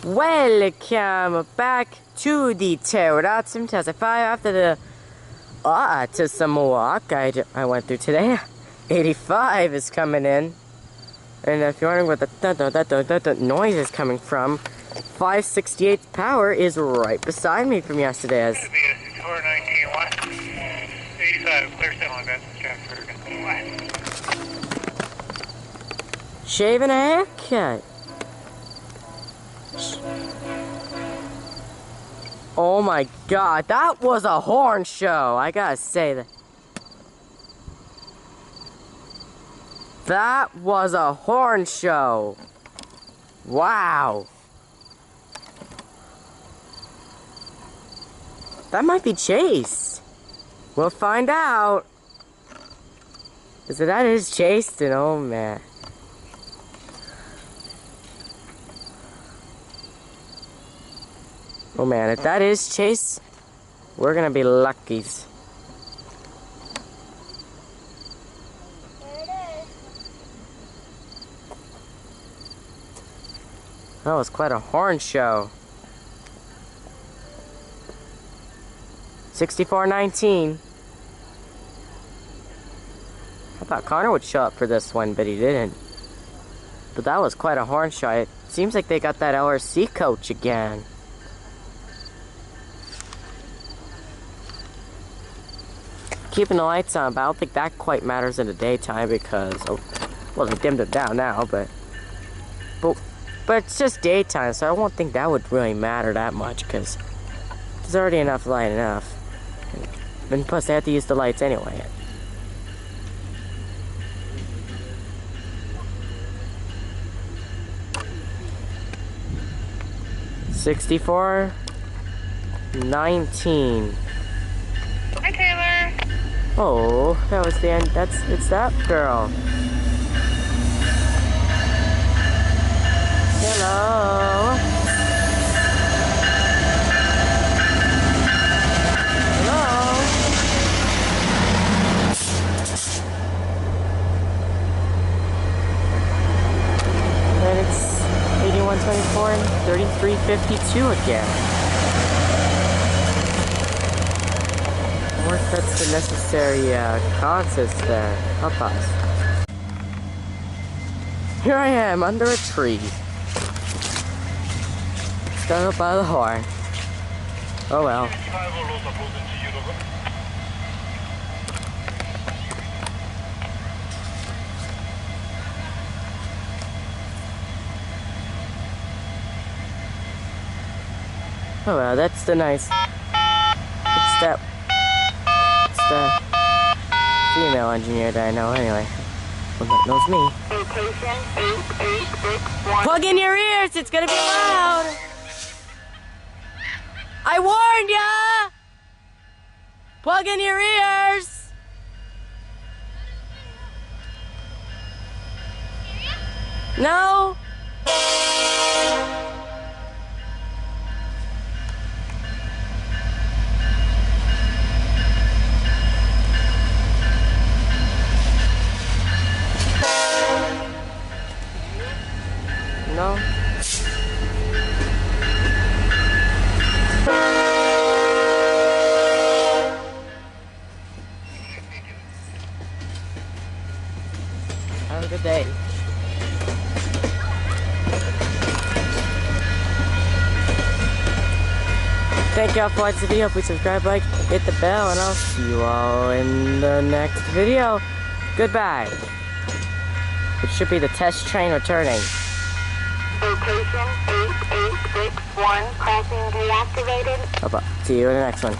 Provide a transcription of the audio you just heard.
Welcome back to the Pterodactyl 2005 after the to some walk I went through today. 85 is coming in. And if you're wondering where the noise is coming from, 568 power is right beside me from yesterday. As 419 west, 85 clear signal advance in Stratford. Shaving a haircut. Oh my god, that was a horn show. I gotta say that. That was a horn show. Wow. That might be Chase. We'll find out. Is that is Chase? Then oh man. Oh man, if that is Chase, we're gonna be luckies. There it is. That was quite a horn show. 6419. I thought Connor would show up for this one, but he didn't. But that was quite a horn show. It seems like they got that LRC coach again. Keeping the lights on, but I don't think that quite matters in the daytime because, well, they dimmed it down now, but it's just daytime, so I won't think that would really matter that much because there's already enough light enough. And plus, they have to use the lights anyway. $64.19. Hi, Taylor. Oh, that was the end. It's that girl. Hello. Hello. And it's 8124 and 3352 again. I wonder if that's the necessary consist there. I'll pause. Here I am under a tree. Stuck up by the horn. Oh well. Oh well, that's the nice. It's the female engineer that I know anyway. Well, that knows me. Plug in your ears, it's gonna be loud! I warned ya! Plug in your ears! No? No. Have a good day. Thank y'all for watching the video. Please subscribe, like, hit the bell, and I'll see you all in the next video. Goodbye. Which should be the test train returning. Location 8861, crossing deactivated. See you in the next one.